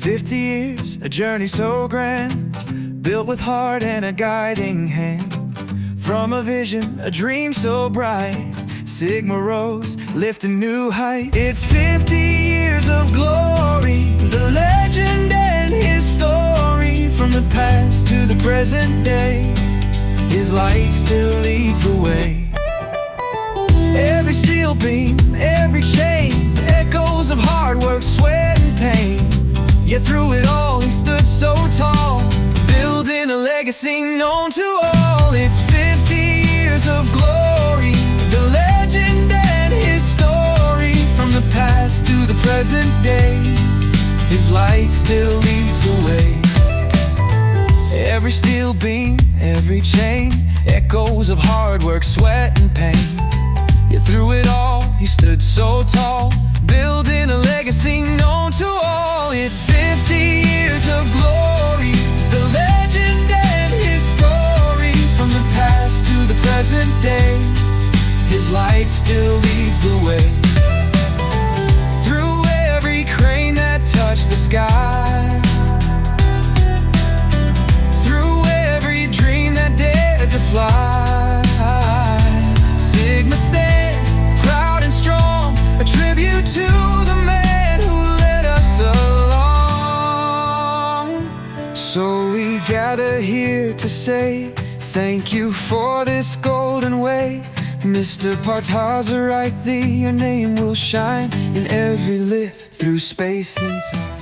50 years, a journey so grand, built with heart and a guiding hand. From a vision, a dream so bright, Sigma rose, lifting new heights. It's 50 years of glory, the legend and his story. From the past to the present day, his light still leads the way. Every steel beam, every chain, echoes of hard work, sweat and pain. Yet through it all, he stood so tall, building a legacy known to all. It's 50 years of glory, the legend and his story. From the past to the present day, his light still leads the way. Every steel beam, every chain, echoes of hard work, sweat and pain. Yet through it all, he stood so tall, building a legacy known to all. It's 50 years of glory, the legend and his story. From the past to the present day, his light still leads the way. Through every crane that touched the sky, through every dream that dared to fly, Sigma stands proud and strong, a tribute to the man who led us along. So we gather here to say thank you for this golden way. Mr. Parthasarathy, your name will shine in every lift through space and time.